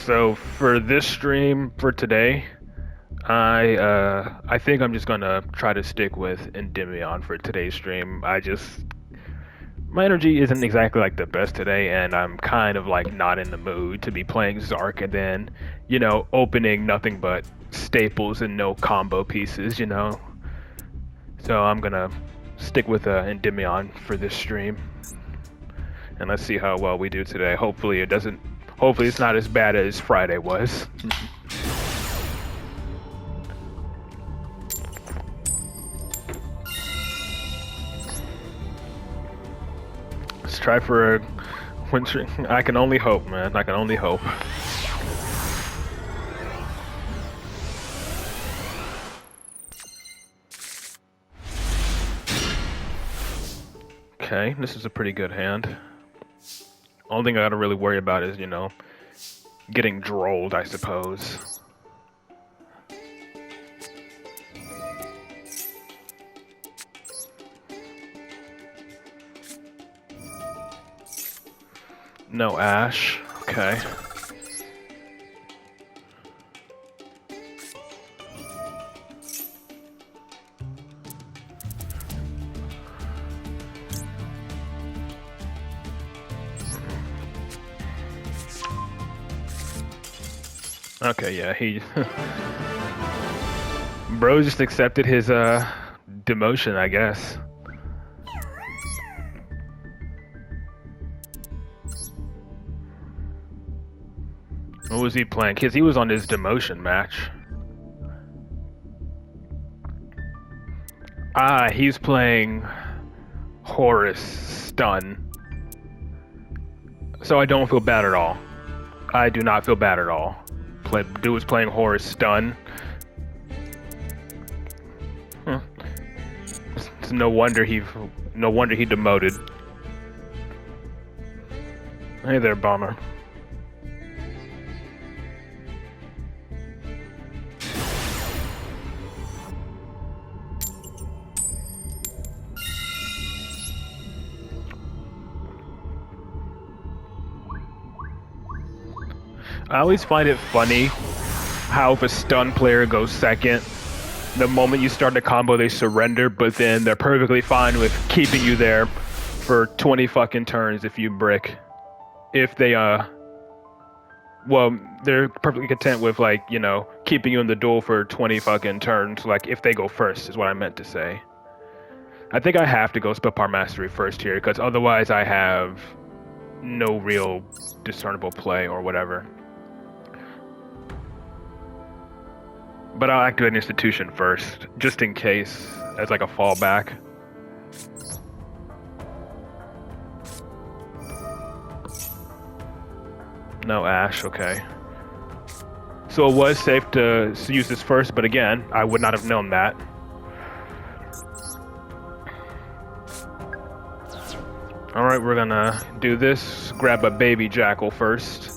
So for this stream for today, I think I'm just gonna try to stick with Endymion for today's stream. My energy isn't exactly like the best today, and I'm kind of like not in the mood to be playing Zark and then, opening nothing but staples and no combo pieces. So I'm gonna stick with Endymion for this stream, and let's see how well we do today. Hopefully it's not as bad as Friday was. Let's try for a win streak. I can only hope, man. I can only hope. Okay, this is a pretty good hand. Only thing I gotta really worry about is, getting drolled, I suppose. No Ash. Okay. Okay, yeah, he... Bro just accepted his, demotion, I guess. What was he playing? Because he was on his demotion match. He's playing Horus Stun. So I don't feel bad at all. I do not feel bad at all. Dude was playing Horus Stun. It's no wonder he demoted. Hey there, Bomber. I always find it funny how if a stun player goes second, the moment you start the combo they surrender, but then they're perfectly fine with keeping you there for 20 fucking turns if you brick. If they, well, they're perfectly content with, like, keeping you in the duel for 20 fucking turns, like, if they go first, is what I meant to say. I think I have to go Spellpower Mastery first here, because otherwise I have no real discernible play or whatever. But I'll activate an institution first, just in case, as like a fallback. No Ash, okay. So it was safe to use this first, but again, I would not have known that. Alright, we're gonna do this. Grab a baby jackal first.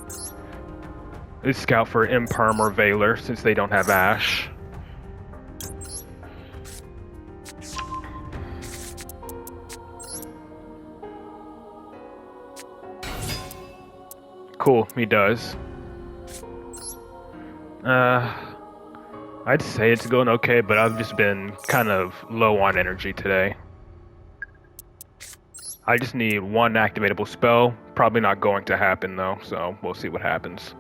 Let's scout for Imperm or Veiler, since they don't have Ash. Cool, he does. I'd say it's going okay, but I've just been kind of low on energy today. I just need one activatable spell. Probably not going to happen though, so we'll see what happens.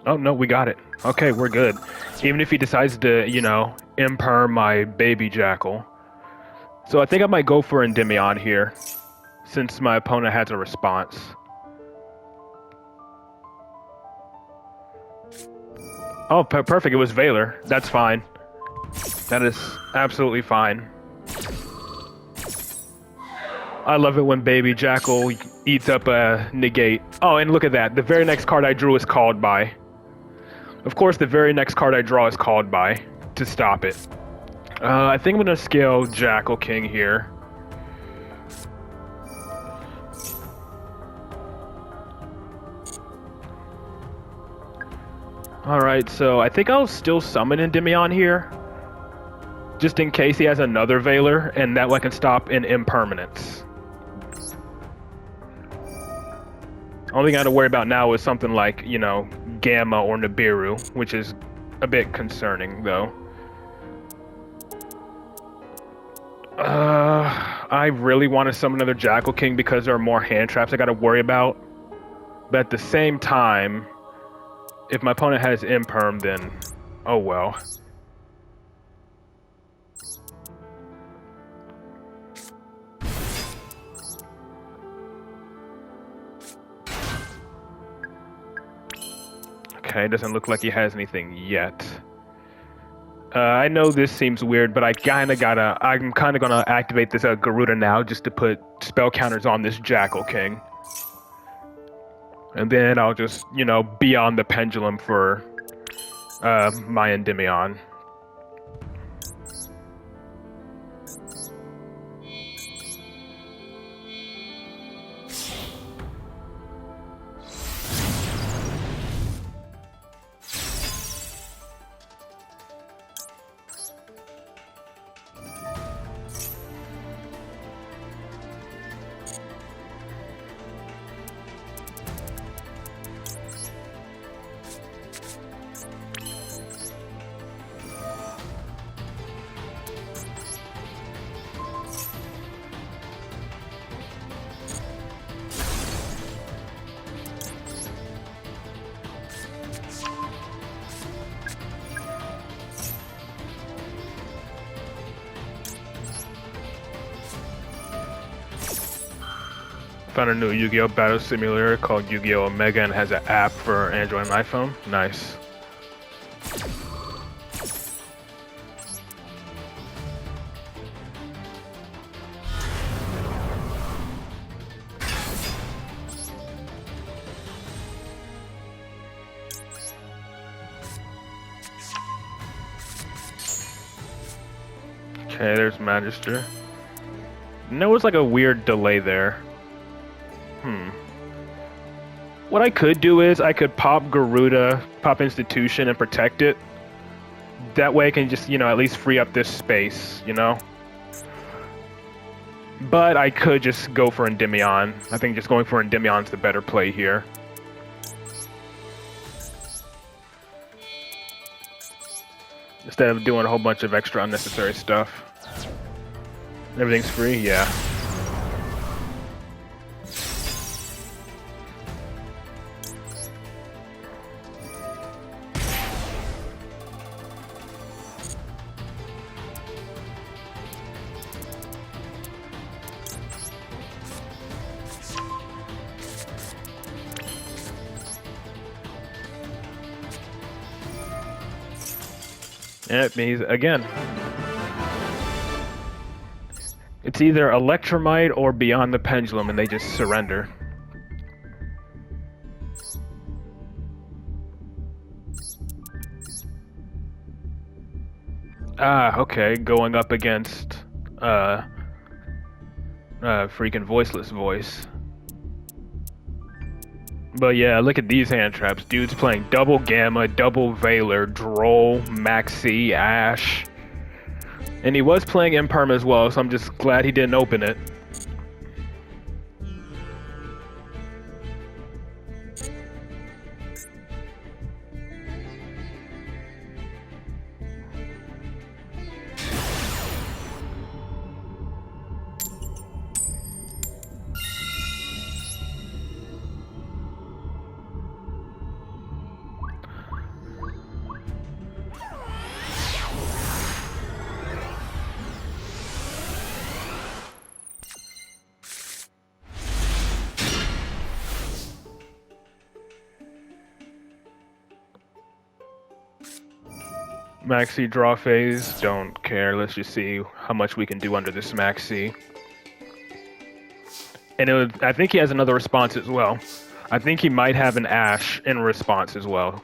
Oh, no, we got it. Okay, we're good. Even if he decides to, imperm my baby jackal. So I think I might go for Endymion here, since my opponent has a response. Oh, perfect. It was Veiler. That's fine. That is absolutely fine. I love it when baby jackal eats up a negate. Oh, and look at that. The very next card I drew is called by. Of course, the very next card I draw is called by to stop it. I think I'm gonna scale Jackal King here. Alright, so I think I'll still summon Endymion here. Just in case he has another Veiler, and that way I can stop an impermanence. Only thing I got to worry about now is something like, you know, Gamma or Nibiru, which is a bit concerning, though. I really want to summon another Jackal King because there are more hand traps I got to worry about. But at the same time, if my opponent has Imperm, then oh well. Okay, doesn't look like he has anything yet. I know this seems weird, but I'm kind of gonna activate this Garuda now just to put spell counters on this Jackal King. And then I'll just, you know, be on the pendulum for my Endymion. Found a new Yu-Gi-Oh! Battle simulator called Yu-Gi-Oh! Omega and has an app for Android and iPhone. Nice. Okay, there's Magister. No, it's like a weird delay there. What I could do is I could pop Garuda, pop Institution, and protect it. That way I can just, you know, at least free up this space, you know? But I could just go for Endymion. I think just going for Endymion's the better play here. Instead of doing a whole bunch of extra unnecessary stuff. Everything's free? Yeah. And it means, again, it's either Electromite or Beyond the Pendulum, and they just surrender. Ah, okay, going up against, freaking Voiceless Voice. But yeah, look at these hand traps. Dude's playing double Gamma, double Veiler, Droll, Maxi, Ash. And he was playing Imperm as well, so I'm just glad he didn't open it. Maxi draw phase, don't care. Let's just see how much we can do under this Maxi. And I think he has another response as well. I think he might have an Ash in response as well.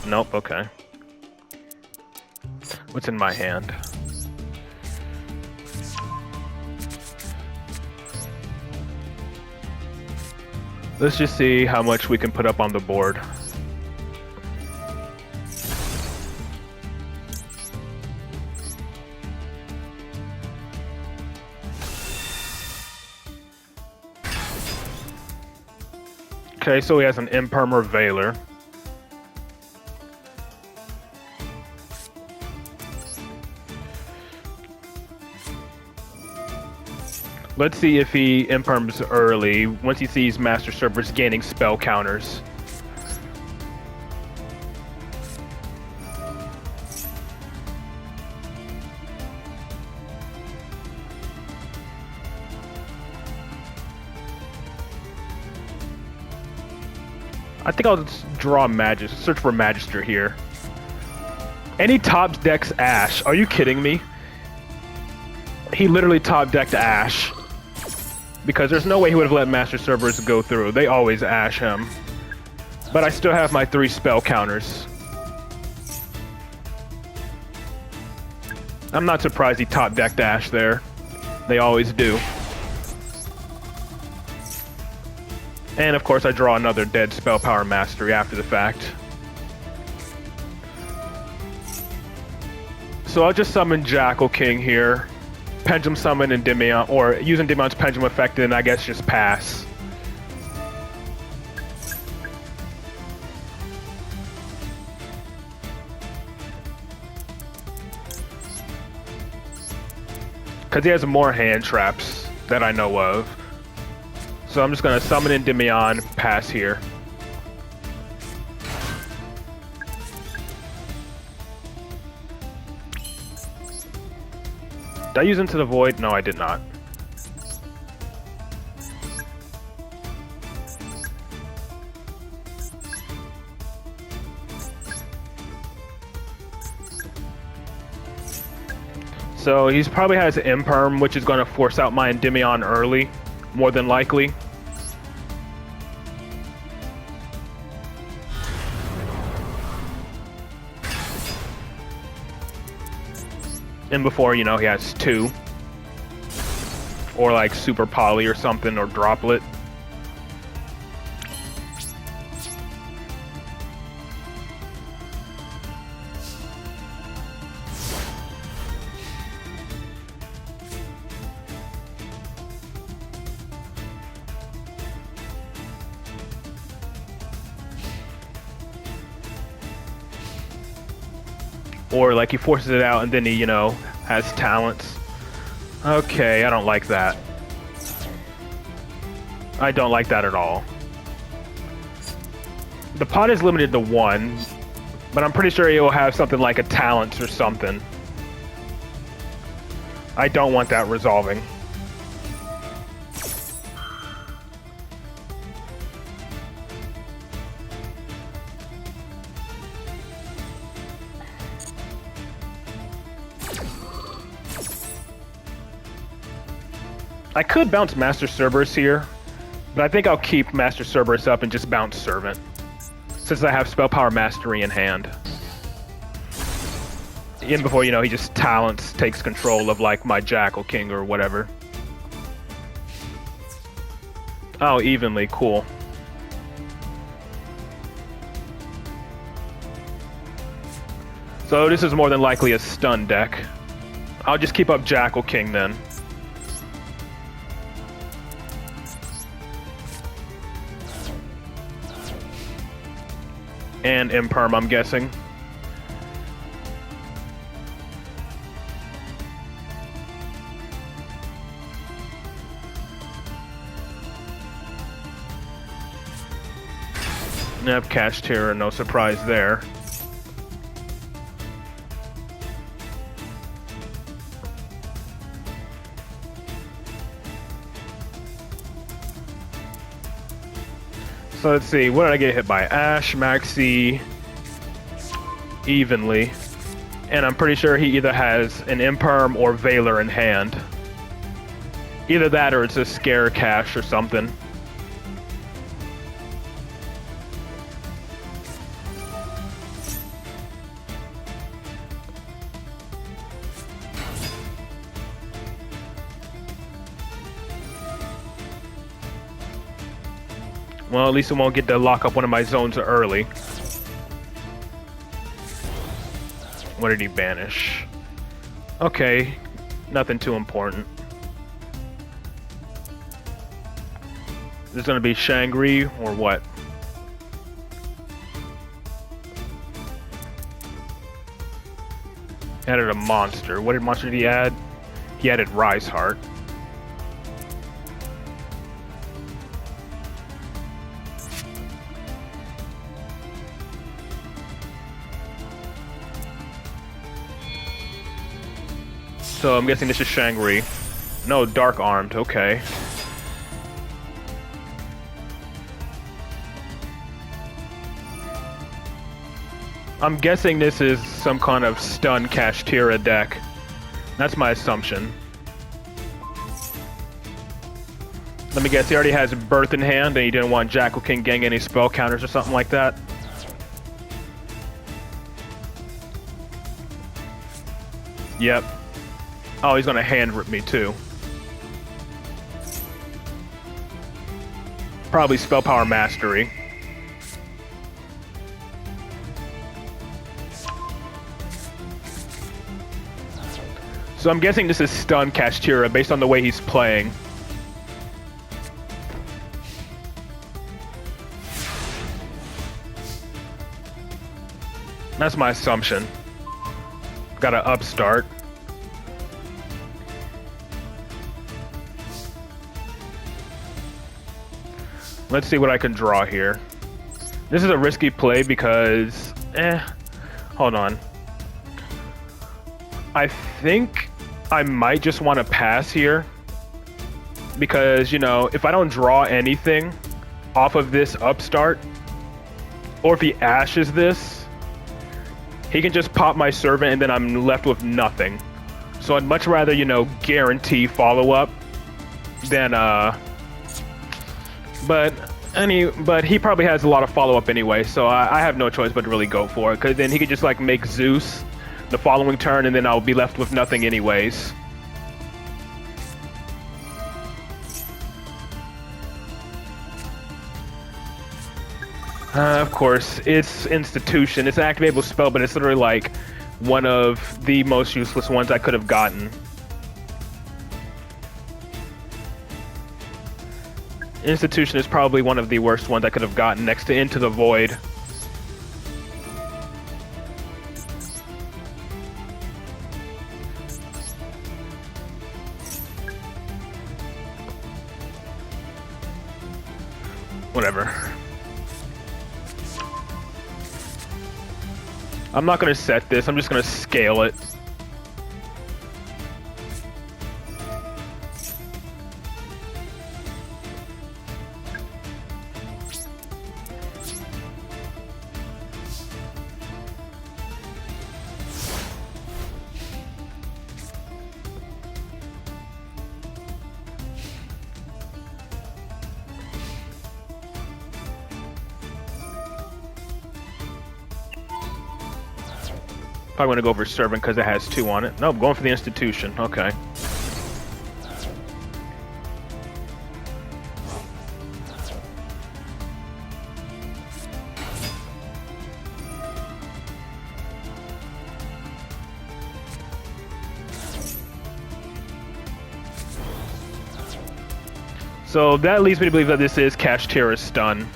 Nope, okay. What's in my hand? Let's just see how much we can put up on the board. Okay, so he has an Imperm or Veiler. Let's see if he Imperms early, once he sees Master Cerberus gaining spell counters. I think I'll just draw search for Magister here. And he top decks Ash. Are you kidding me? He literally top decked Ash. Because there's no way he would have let Master Cerberus go through. They always Ash him. But I still have my 3 spell counters. I'm not surprised he top decked Ash there. They always do. And of course I draw another dead spell power mastery after the fact. So I'll just summon Jackal King here. Pendulum summon Endymion, or use Endymion's pendulum effect and I guess just pass. Because he has more hand traps that I know of. So I'm just going to summon Endymion, pass here. Did I use Into the Void? No, I did not. So he's probably has Imperm, which is going to force out my Endymion early, more than likely. And before, you know, he has 2. Or like Super Poly or something, or Droplet. Or like he forces it out and then he, you know, has talents. Okay, I don't like that. I don't like that at all. The pot is limited to 1, but I'm pretty sure he'll have something like a talents or something. I don't want that resolving. I could bounce Master Cerberus here, but I think I'll keep Master Cerberus up and just bounce Servant, since I have Spell Power Mastery in hand. Even before, you know, he just talents, takes control of like my Jackal King or whatever. Oh, evenly, cool. So this is more than likely a stun deck. I'll just keep up Jackal King then. And Imperm, I'm guessing. Yep, Cash Terror, no surprise there. So let's see, what did I get hit by? Ash, Maxi, evenly. And I'm pretty sure he either has an Imperm or Veiler in hand. Either that or it's a Scare Cash or something. Well, at least it won't get to lock up one of my zones early. What did he banish? Okay, nothing too important. Is this gonna be Shangri or what? Added a monster. What monster did he add? He added Rise Heart. So I'm guessing this is Shangri. No, Dark Armed, okay. I'm guessing this is some kind of stun Kashtira deck. That's my assumption. Let me guess, he already has Birth in hand and he didn't want Jackal King gang any spell counters or something like that. Yep. Oh, he's gonna hand rip me too. Probably Spell Power Mastery. So I'm guessing this is stun Kashtira based on the way he's playing. That's my assumption. Got an upstart. Let's see what I can draw here. This is a risky play because... hold on. I think I might just want to pass here. Because, you know, if I don't draw anything off of this upstart, or if he ashes this, he can just pop my Servant and then I'm left with nothing. So I'd much rather, you know, guarantee follow-up than, But he probably has a lot of follow-up anyway, so I have no choice but to really go for it, because then he could just, like, make Zeus the following turn, and then I'll be left with nothing anyways. Of course, it's Institution. It's an activatable spell, but it's literally, like, one of the most useless ones I could have gotten. Institution is probably one of the worst ones I could have gotten next to Into the Void. Whatever. I'm not going to set this, I'm just going to scale it. Probably want to go for Servant because it has 2 on it. No, I'm going for the Institution. Okay. So that leads me to believe that this is Kashtira's stun.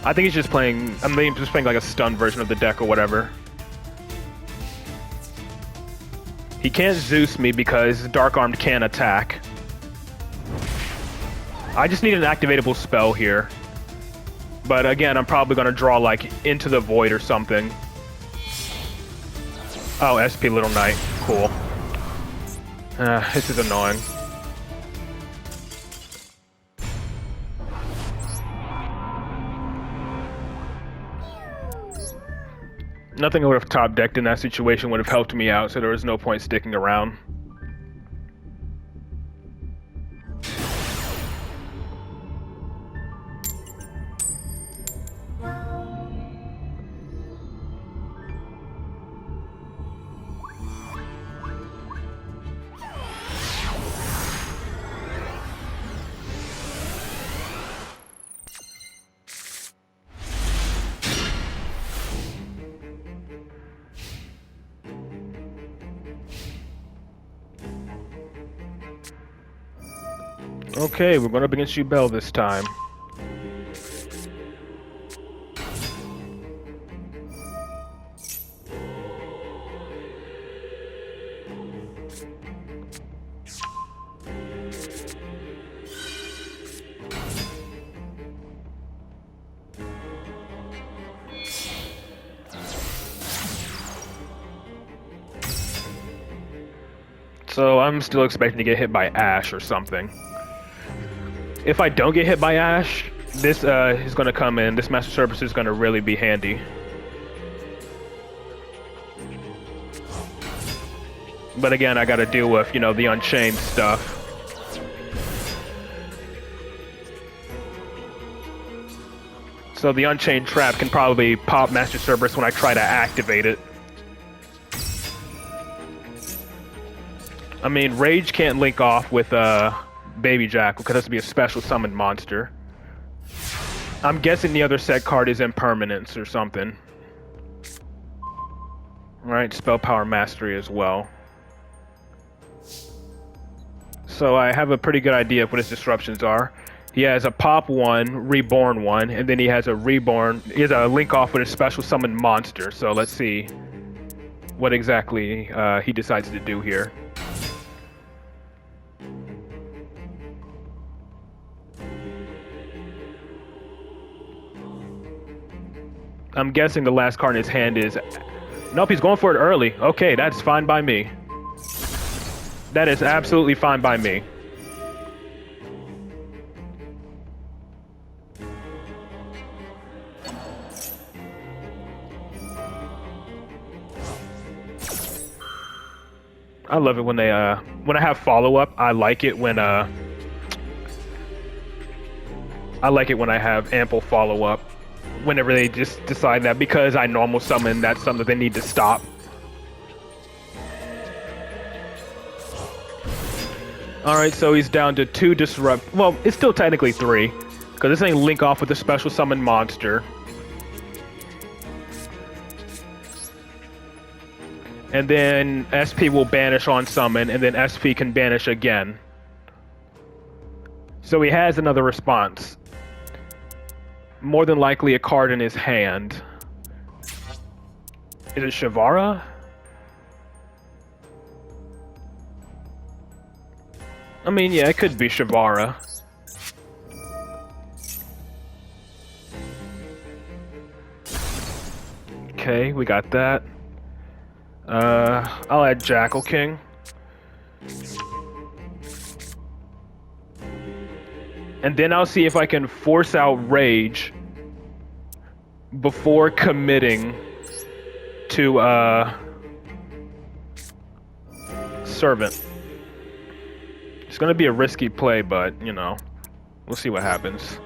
I think he's just playing, just playing like a stun version of the deck or whatever. He can't Zeus me because Dark Armed can attack. I just need an activatable spell here. But again, I'm probably going to draw like Into the Void or something. Oh, SP Little Knight. Cool. This is annoying. Nothing I would have top decked in that situation would have helped me out, so there was no point sticking around. Okay, we're going up against Duel this time. So I'm still expecting to get hit by Ash or something. If I don't get hit by Ash, this is going to come in. This Master Service is going to really be handy. But again, I got to deal with, you know, the Unchained stuff. So the Unchained Trap can probably pop Master Cerberus when I try to activate it. I mean, Rage can't link off with Baby Jackal because it has to be a special summoned monster. I'm guessing the other set card is Impermanence or something. Alright, Spell Power Mastery as well. So I have a pretty good idea of what his disruptions are. He has a Pop 1, Reborn 1, and then he has a Reborn. He has a link off with a special summoned monster. So let's see what exactly he decides to do here. I'm guessing the last card in his hand is... Nope, he's going for it early. Okay, that's fine by me. That is absolutely fine by me. I love it when they, when I have follow-up, I like it when I have ample follow-up. Whenever they just decide that because I normal summon, that's something that they need to stop. Alright, so he's down to 2 disrupt. Well, it's still technically 3. Because this ain't link off with a special summon monster. And then SP will banish on summon, and then SP can banish again. So he has another response. More than likely a card in his hand. Is it Shavara? I mean, yeah, it could be Shavara. Okay, we got that. I'll add Jackal King. And then I'll see if I can force out Rage before committing to Servant. It's gonna be a risky play, but you know, we'll see what happens.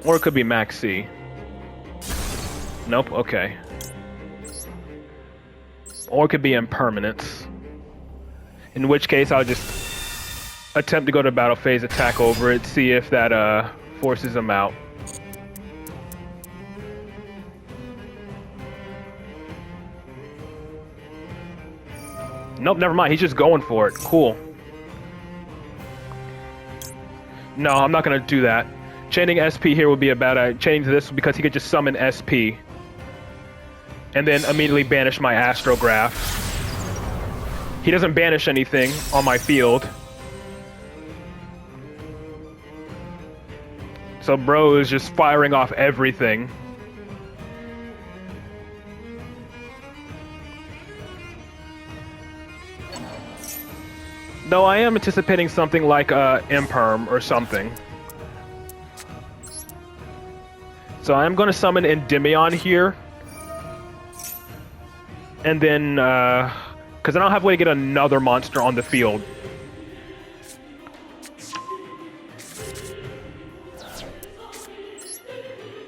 Or it could be Max C. Nope, okay. Or it could be Impermanence. In which case I'll just attempt to go to battle phase, attack over it, see if that forces him out. Nope, never mind. He's just going for it. Cool. No, I'm not gonna do that. Chaining SP here would be a bad idea. Chaining to this because he could just summon SP. And then immediately banish my Astrograph. He doesn't banish anything on my field. So bro is just firing off everything. Though I am anticipating something like Imperm or something. So I'm going to summon Endymion here. And then, because I don't have a way to get another monster on the field.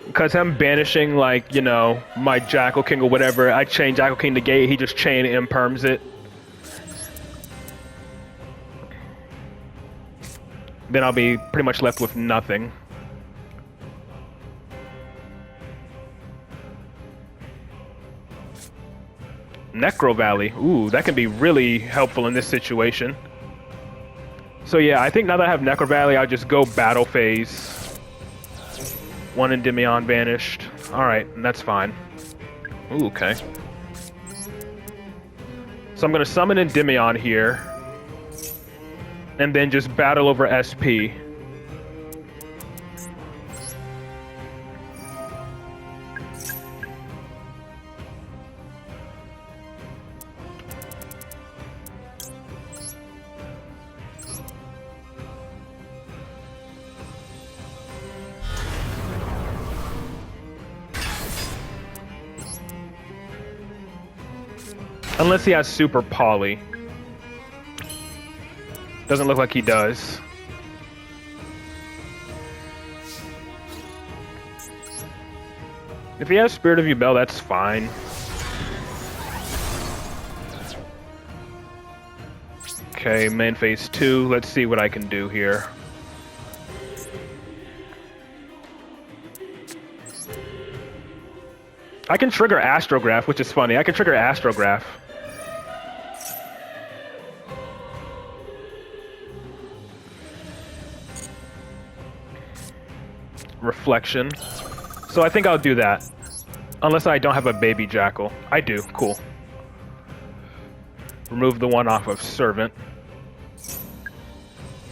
Because I'm banishing, like, you know, my Jackal King or whatever. I chain Jackal King to gate, he just chain Imperms it. Then I'll be pretty much left with nothing. Necro Valley. Ooh, that can be really helpful in this situation. So yeah, I think now that I have Necro Valley, I'll just go battle phase. One Endymion vanished. Alright, that's fine. Ooh, okay. So I'm gonna summon Endymion here. And then just battle over SP. Unless he has super poly. Doesn't look like he does. If he has Spirit of Yubel, that's fine. Okay, main phase 2. Let's see what I can do here. I can trigger Astrograph, which is funny. I can trigger Astrograph. Reflection. So I think I'll do that. Unless I don't have a baby Jackal. I do. Cool. Remove the one off of Servant.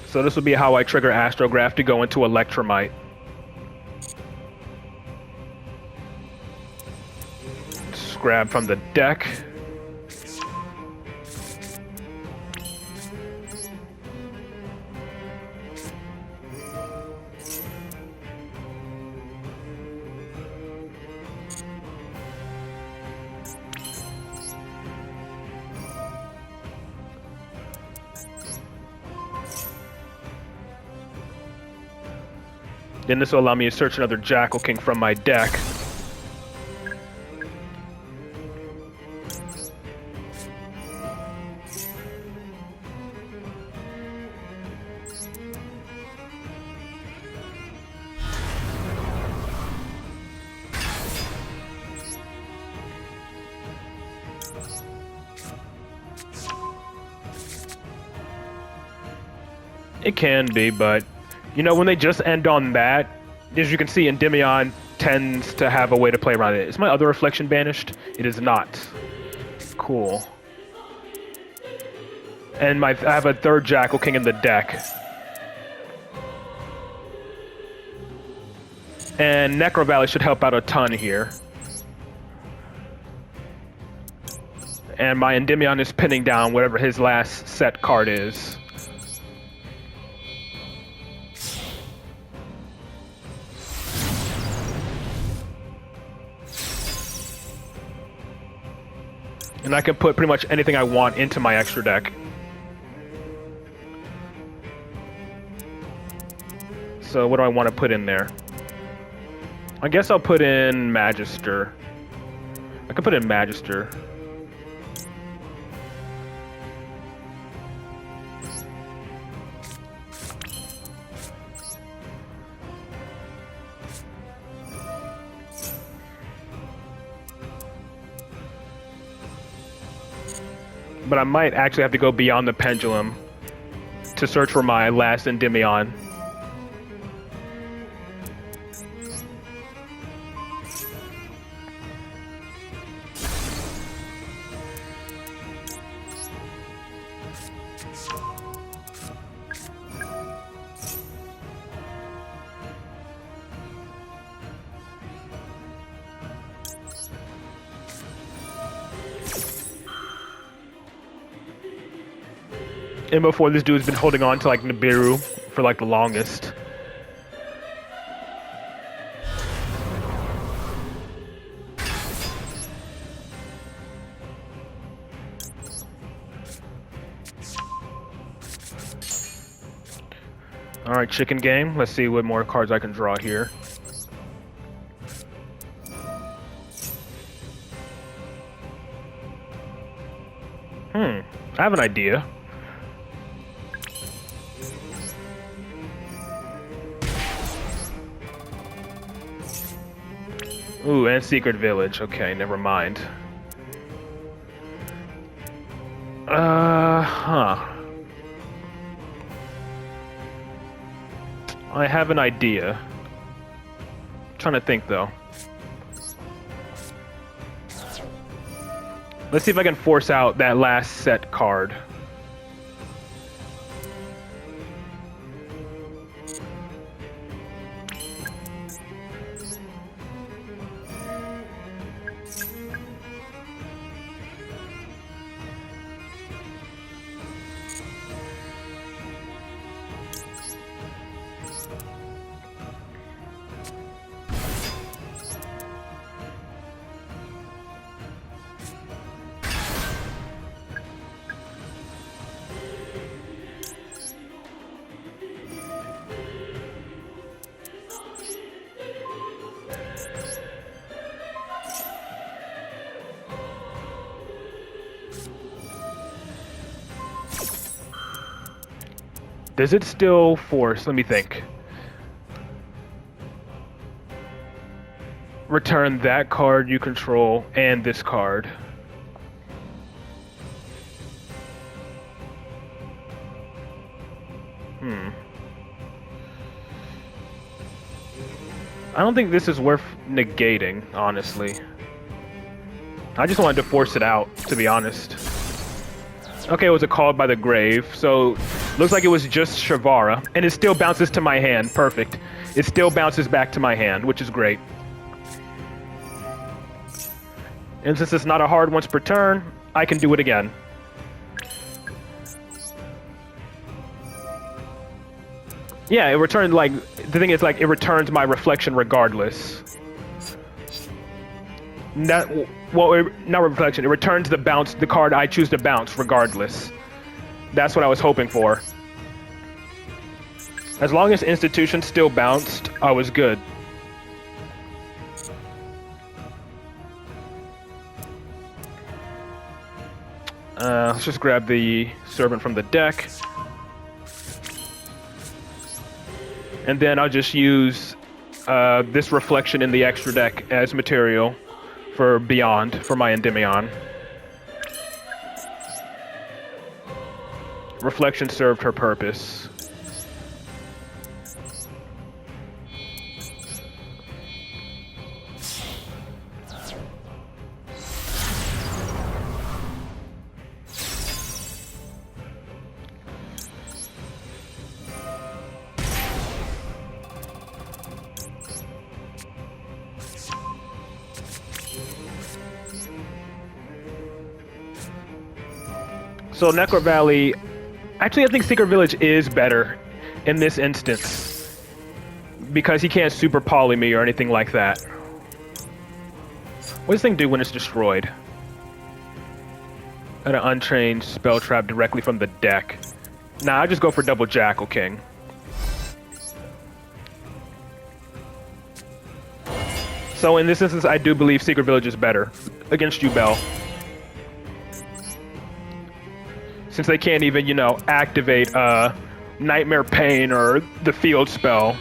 So this will be how I trigger Astrograph to go into Electromite. Just grab from the deck. Then this will allow me to search another Jackal King from my deck. It can be, but you know, when they just end on that, as you can see, Endymion tends to have a way to play around it. Is my other reflection banished? It is not. Cool. And I have a third Jackal King in the deck. And Necro Valley should help out a ton here. And my Endymion is pinning down whatever his last set card is. And I can put pretty much anything I want into my extra deck. So what do I want to put in there? I guess I'll put in Magister. I could put in Magister. But I might actually have to go beyond the pendulum to search for my last Endymion. And before, this dude's been holding on to like Nibiru for like the longest. Alright, chicken game. Let's see what more cards I can draw here. I have an idea. Ooh, and Secret Village. Okay, never mind. I have an idea. I'm trying to think, though. Let's see if I can force out that last set card. Does it still force? Let me think. Return that card you control and this card. I don't think this is worth negating, honestly. I just wanted to force it out, to be honest. Okay, it was a call by the grave, so looks like it was just Shavara, and it still bounces to my hand. Perfect. It still bounces back to my hand, which is great. And since it's not a hard once per turn, I can do it again. Yeah, it returned, like, the thing is, like, it returns my reflection regardless. Not reflection, it returns the card I choose to bounce regardless. That's what I was hoping for. As long as Institution still bounced, I was good. Let's just grab the Servant from the deck. And then I'll just use this reflection in the extra deck as material for Beyond, for my Endymion. Reflection served her purpose. So Necro Valley, actually I think Secret Village is better in this instance because he can't super poly me or anything like that. What does this thing do when it's destroyed? An untrained spell trap directly from the deck. Nah, I just go for double Jackal King. So in this instance, I do believe Secret Village is better against you, Bell. Since they can't even, you know, activate Nightmare Pain or the field spell.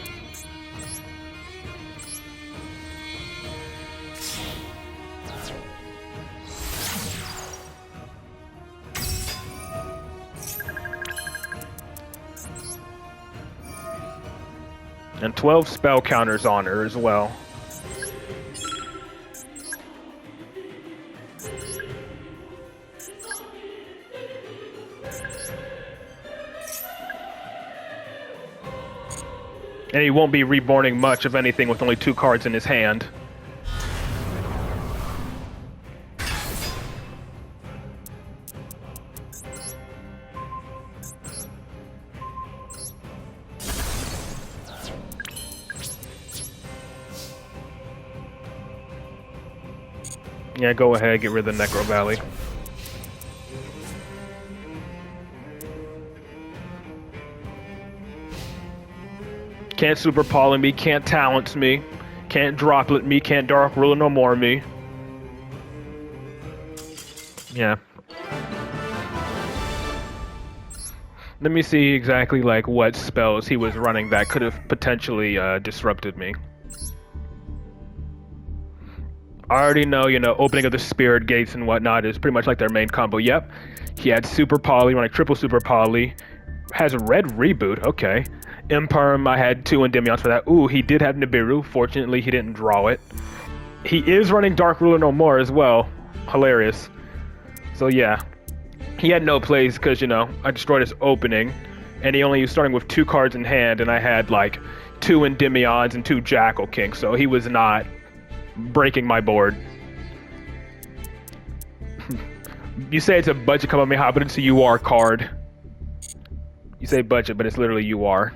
And 12 spell counters on her as well. And he won't be reborning much of anything with only 2 cards in his hand. Yeah, go ahead, get rid of the Necro Valley. Can't super pollen me, can't talents me, can't droplet me, can't dark ruler no more me. Yeah. Let me see exactly like what spells he was running that could have potentially disrupted me. I already know, you know, opening of the spirit gates and whatnot is pretty much like their main combo. Yep. He had super poly, running triple super poly. Has a red reboot, okay. Imperm, I had 2 Endymions for that. Ooh, he did have Nibiru. Fortunately, he didn't draw it. He is running Dark Ruler No More as well. Hilarious. So yeah, he had no plays because, you know, I destroyed his opening, and he only was starting with 2 cards in hand, and I had like 2 Endymions and 2 Jackal Kings, so he was not breaking my board. You say it's a budget Kamehameha, but it's a UR card. You say budget, but it's literally UR.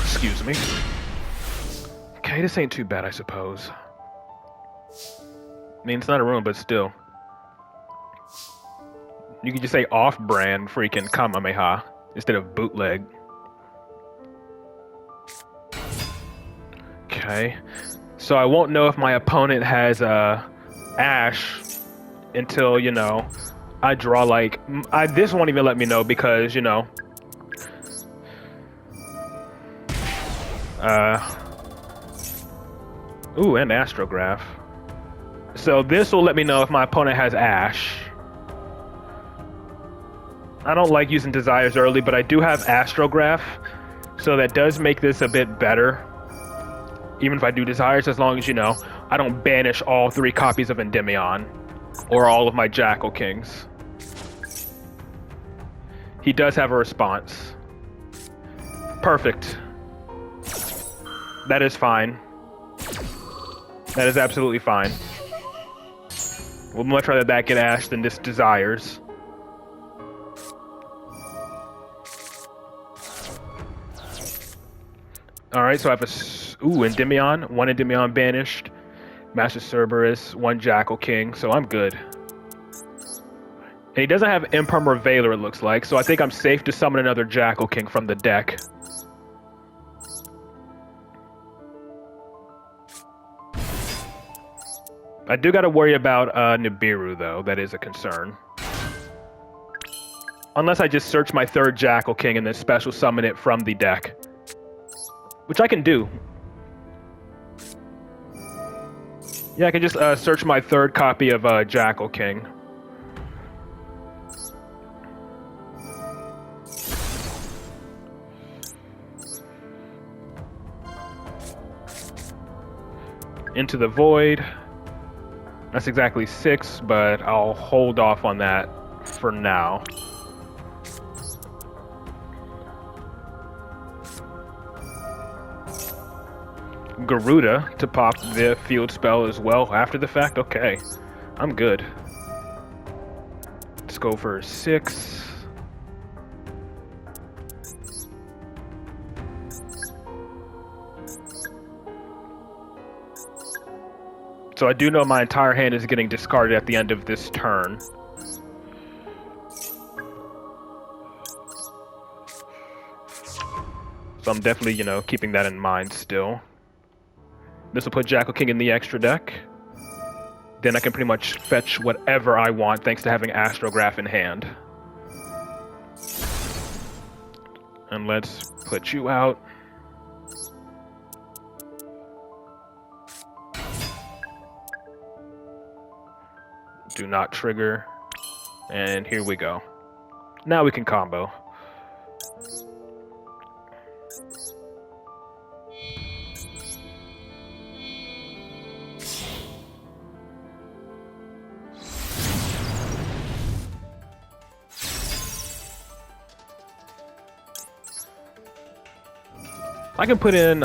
Excuse me. Okay, this ain't too bad, I suppose. I mean, it's not a ruin, but still. You could just say off-brand freaking Kamehameha instead of bootleg. Okay. So I won't know if my opponent has Ash until, you know, I draw like... this won't even let me know because, you know... Ooh, and Astrograph. So this will let me know if my opponent has Ash. I don't like using Desires early, but I do have Astrograph. So that does make this a bit better. Even if I do Desires, as long as, you know, I don't banish all 3 copies of Endymion. Or all of my Jackal Kings. He does have a response. Perfect. That is fine. That is absolutely fine. We'd much rather that get Ash than this Desires. Alright, so I have Endymion. 1 Endymion banished. Master Cerberus, 1 Jackal King, so I'm good. And he doesn't have Impermer Veiler, it looks like, so I think I'm safe to summon another Jackal King from the deck. I do gotta worry about Nibiru, though. That is a concern. Unless I just search my 3rd Jackal King and then special summon it from the deck. Which I can do. Yeah, I can just search my 3rd copy of Jackal King. Into the Void. That's exactly 6, but I'll hold off on that for now. Garuda to pop the field spell as well after the fact. Okay, I'm good. Let's go for 6. So I do know my entire hand is getting discarded at the end of this turn. So I'm definitely, you know, keeping that in mind still. This will put Jackal King in the extra deck. Then I can pretty much fetch whatever I want thanks to having Astrograph in hand. And let's put you out. Do not trigger. And here we go. Now we can combo. I can put in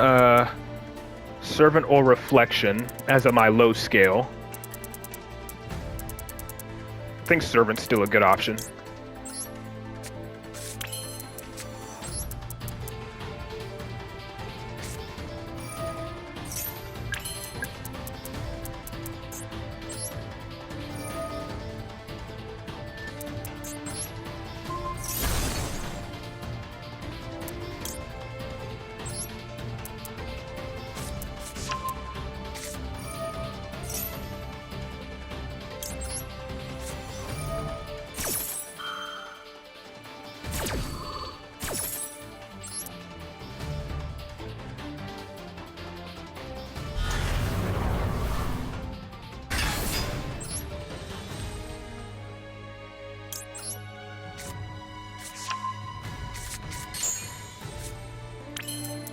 Servant or Reflection as my low scale. I think Servant's still a good option.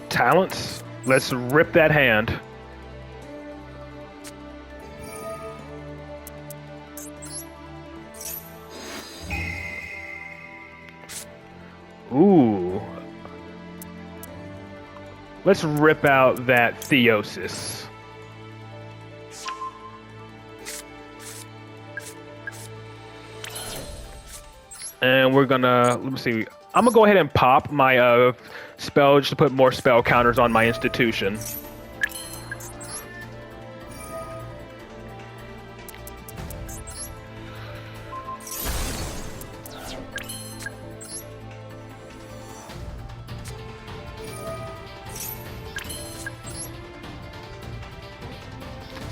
Talents. Let's rip that hand. Ooh. Let's rip out that Theosis. And we're gonna, let me see. I'm gonna go ahead and pop my spell just to put more spell counters on my institution.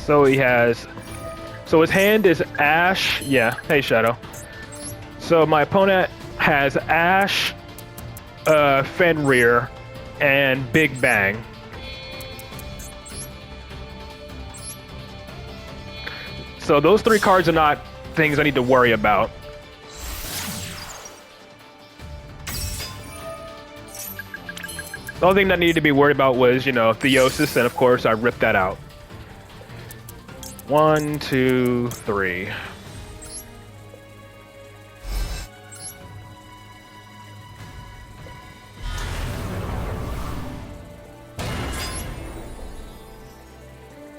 So he has. So his hand is Ash. Yeah. Hey, Shadow. So my opponent has Ash, Fenrir, and Big Bang. So those three cards are not things I need to worry about. The only thing that needed to be worried about was, you know, Theosis, and of course I ripped that out. 1, 2, 3.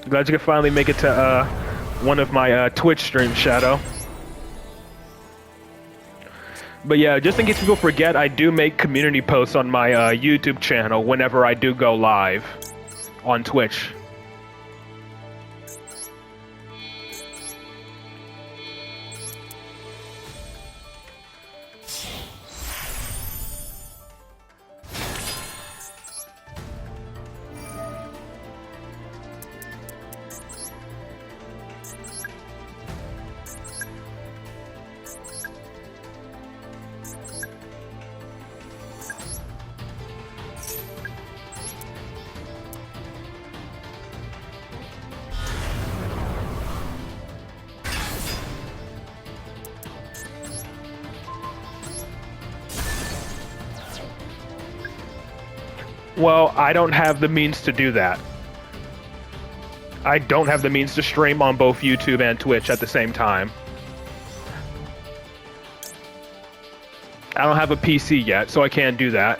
Glad you could finally make it to one of my Twitch streams, Shadow. But yeah, just in case people forget, I do make community posts on my YouTube channel whenever I do go live on Twitch. Well, I don't have the means to do that. I don't have the means to stream on both YouTube and Twitch at the same time. I don't have a PC yet, so I can't do that.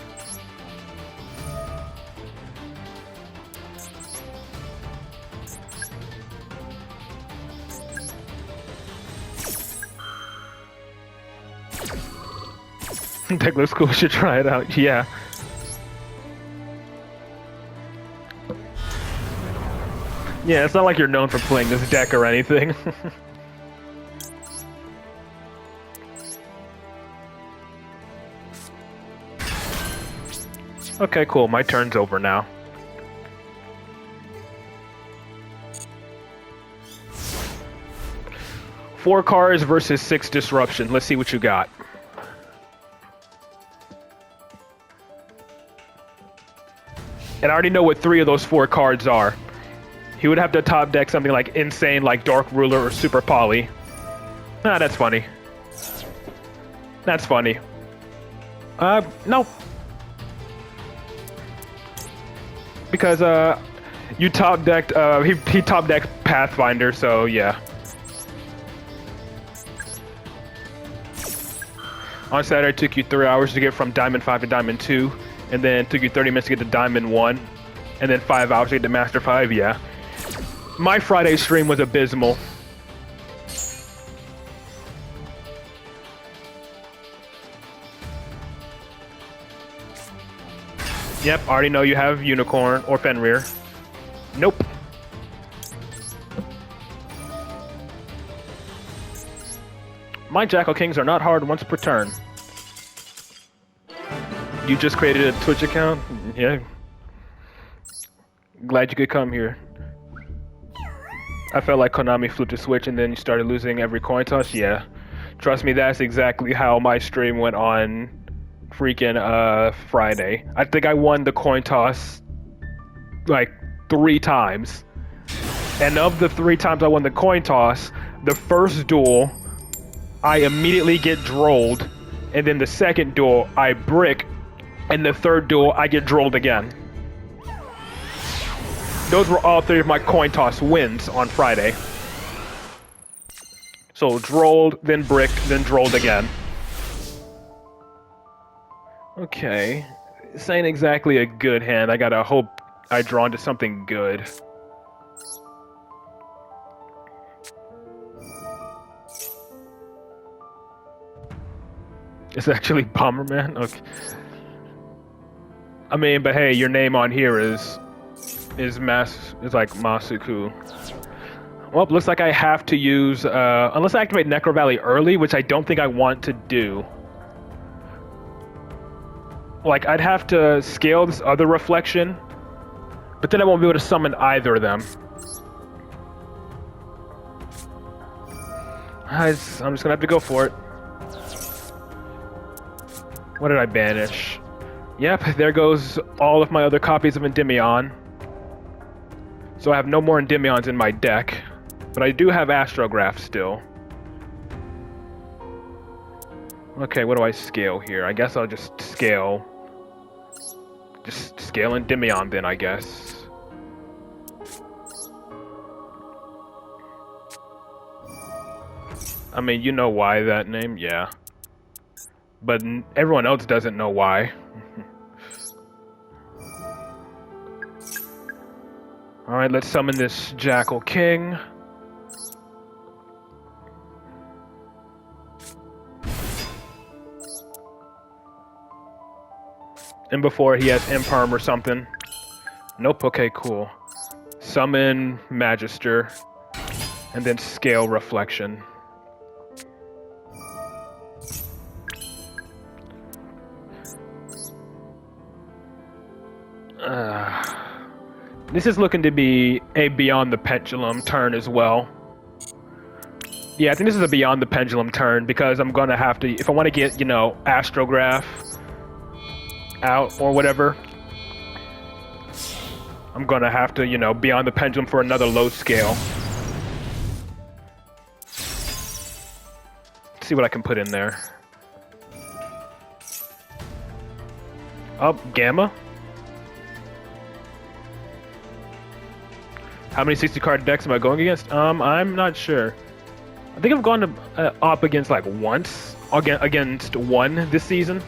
That looks cool, should try it out, yeah. Yeah, it's not like you're known for playing this deck or anything. Okay, cool. My turn's over now. Four cards versus 6 disruption. Let's see what you got. And I already know what 3 of those 4 cards are. He would have to top deck something like insane, like Dark Ruler or Super Poly. Ah, that's funny. That's funny. No. Because, you top decked, he top decked Pathfinder, so yeah. On Saturday, it took you 3 hours to get from Diamond 5 to Diamond 2, and then it took you 30 minutes to get to Diamond 1, and then 5 hours to get to Master 5, yeah. My Friday stream was abysmal. Yep, already know you have Unicorn or Fenrir. Nope. My Jackal Kings are not hard once per turn. You just created a Twitch account? Yeah. Glad you could come here. I felt like Konami flipped a switch and then you started losing every coin toss. Yeah. Trust me, that's exactly how my stream went on freaking Friday. I think I won the coin toss like 3 times. And of the 3 times I won the coin toss, the first duel, I immediately get drolled. And then the second duel, I brick. And the third duel, I get drolled again. Those were all 3 of my coin toss wins on Friday. So drolled, then bricked, then drolled again. Okay. This ain't exactly a good hand. I gotta hope I draw into something good. It's actually Bomberman? Okay. I mean, but hey, your name on here is like Masuku. Well, looks like I have to use, unless I activate Necro Valley early, which I don't think I want to do. Like, I'd have to scale this other reflection, but then I won't be able to summon either of them. I'm just gonna have to go for it. What did I banish? Yep, there goes all of my other copies of Endymion. So I have no more Endymions in my deck. But I do have Astrograph still. Okay, what do I scale here? I guess I'll just scale. Just scale Endymion then, I guess. I mean, you know why that name? Yeah. But everyone else doesn't know why. Alright, let's summon this Jackal King. And before he has Imperm or something. Nope, okay, cool. Summon Magister. And then scale Reflection. This is looking to be a Beyond the Pendulum turn as well. Yeah, I think this is a Beyond the Pendulum turn because I'm gonna have to, if I want to get, you know, Astrograph out or whatever, I'm gonna have to, you know, Beyond the Pendulum for another low scale. Let's see what I can put in there. Oh, Gamma. How many 60 card decks am I going against? I'm not sure. I think I've gone to, up against like once, against one this season.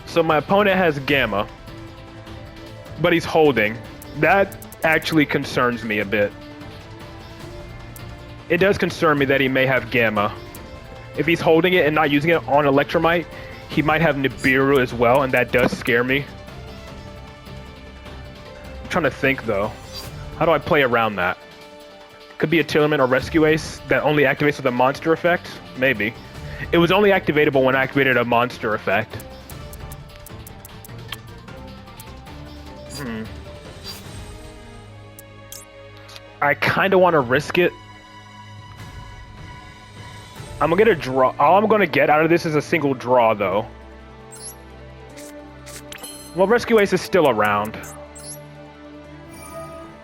So my opponent has Gamma, but he's holding. That actually concerns me a bit. It does concern me that he may have Gamma. If he's holding it and not using it on Electromite, he might have Nibiru as well, and that does scare me. I'm trying to think though. How do I play around that? Could be a Tillerman or Rescue Ace that only activates with a monster effect? Maybe. It was only activatable when I activated a monster effect. I kind of want to risk it. I'm gonna get a draw. All I'm gonna get out of this is a single draw, though. Well, Rescue Ace is still around.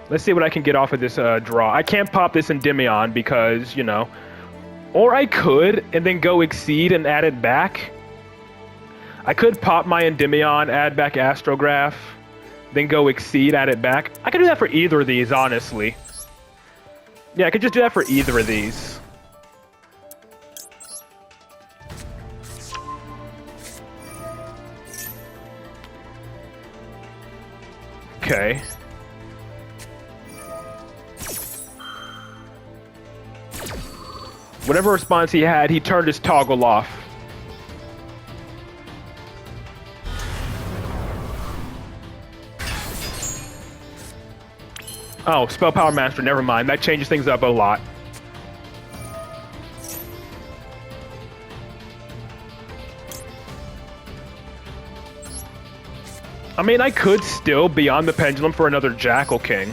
Let's see what I can get off of this draw. I can't pop this Endymion because, you know... Or I could, and then go Exceed and add it back. I could pop my Endymion, add back Astrograph, then go Exceed, add it back. I could do that for either of these, honestly. Yeah, I could just do that for either of these. Okay. Whatever response he had, he turned his toggle off. Oh, Spell Power Master, never mind. That changes things up a lot. I mean, I could still Beyond the Pendulum for another Jackal King.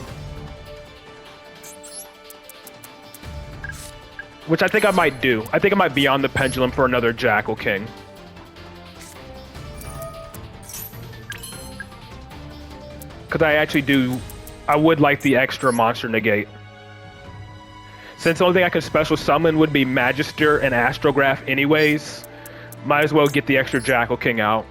Which I think I might do. I think I might Beyond the Pendulum for another Jackal King. Because I actually do... I would like the extra monster negate. Since the only thing I can special summon would be Magister and Astrograph anyways, might as well get the extra Jackal King out.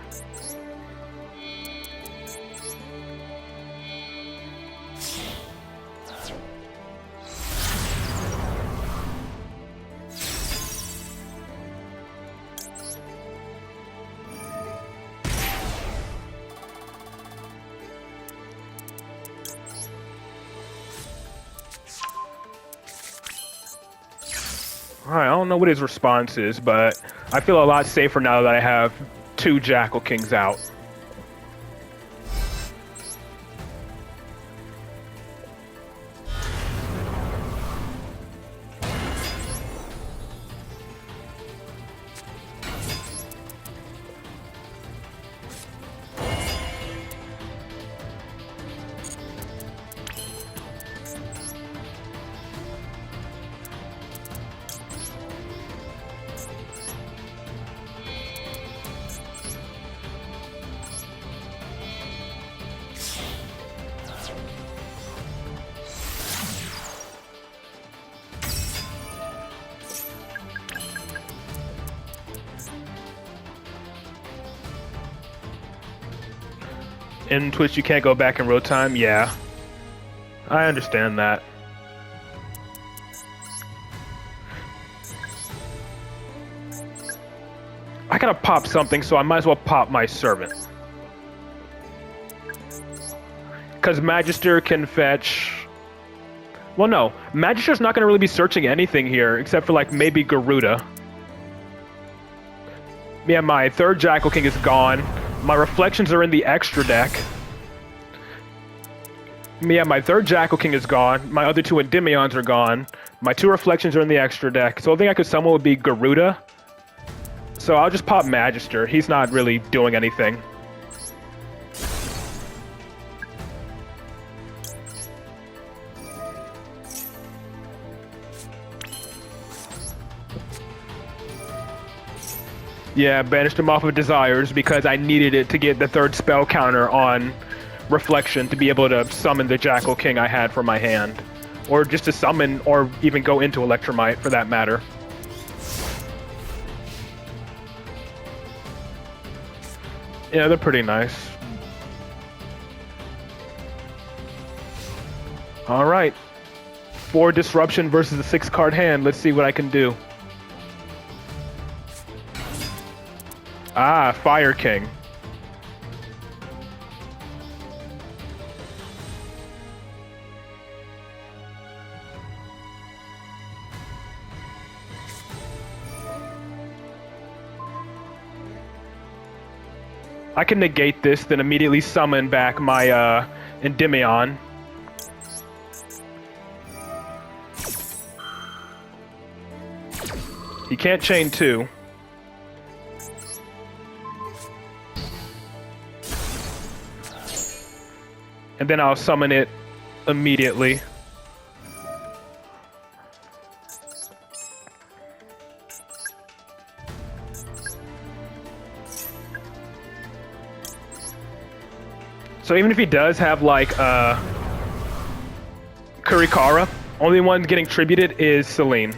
Alright, I don't know what his response is, but I feel a lot safer now that I have two Jackal Kings out. In Twitch, you can't go back in real time. Yeah, I understand that. I gotta pop something, so I might as well pop my servant. Because Magister can fetch... Well, no. Magister's not gonna really be searching anything here, except for, like, maybe Garuda. Yeah, my third Jackal King is gone. My reflections are in the extra deck. Yeah, my third Jackal King is gone. My other two Endymions are gone. My two reflections are in the extra deck. So the only thing I could summon would be Garuda. So I'll just pop Magister. He's not really doing anything. Yeah, banished him off of Desires because I needed it to get the third spell counter on Reflection to be able to summon the Jackal King I had for my hand. Or just to summon, or even go into Electromite for that matter. Yeah, they're pretty nice. Alright. 4 Disruption versus a 6-card hand. Let's see what I can do. Ah, Fire King. I can negate this, then immediately summon back my Endymion. He can't chain 2. And then I'll summon it immediately. So even if he does have like Kurikara, only one getting tributed is Celine.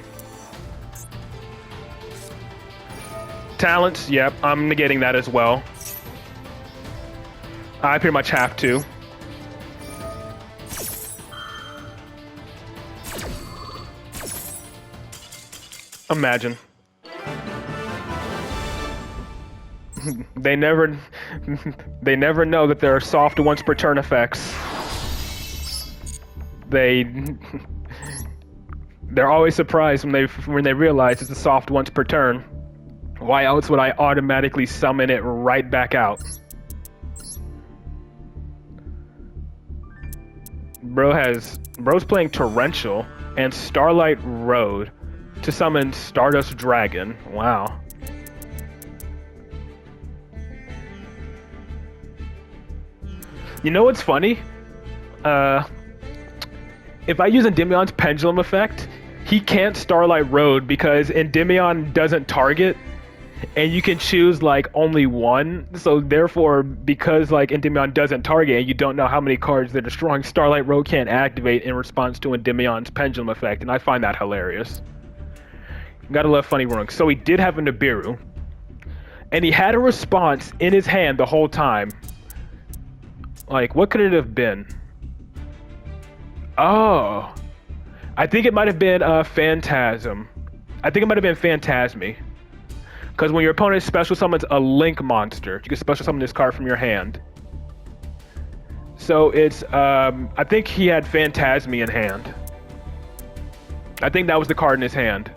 Talents, yep, I'm negating that as well. I pretty much have to. Imagine. They never know that there are soft once per turn effects. They're always surprised when they realize it's a soft once per turn. Why else would I automatically summon it right back out? Bro's playing Torrential and Starlight Road to summon Stardust Dragon. Wow. You know what's funny? If I use Endymion's Pendulum effect, he can't Starlight Road because Endymion doesn't target, and you can choose like only one. So therefore, because like Endymion doesn't target and you don't know how many cards they're destroying, Starlight Road can't activate in response to Endymion's Pendulum effect, and I find that hilarious. Gotta love funny rungs. So he did have a Nibiru, and he had a response in his hand the whole time. Like, what could it have been? Oh, I think it might have been Phantasm. I think it might have been Phantasmi. Because when your opponent special summons a Link monster, you can special summon this card from your hand. So it's, I think he had Phantasmi in hand. I think that was the card in his hand.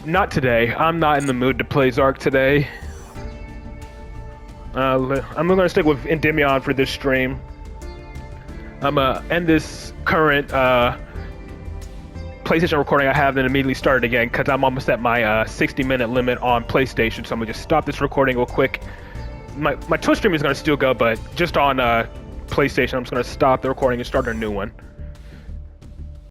Not today. I'm not in the mood to play Zark today. I'm gonna stick with Endymion for this stream. I'm gonna end this current PlayStation recording I have, then immediately start it again because I'm almost at my 60-minute limit on PlayStation. So I'm gonna just stop this recording real quick. My Twitch stream is gonna still go, but just on PlayStation, I'm just gonna stop the recording and start a new one.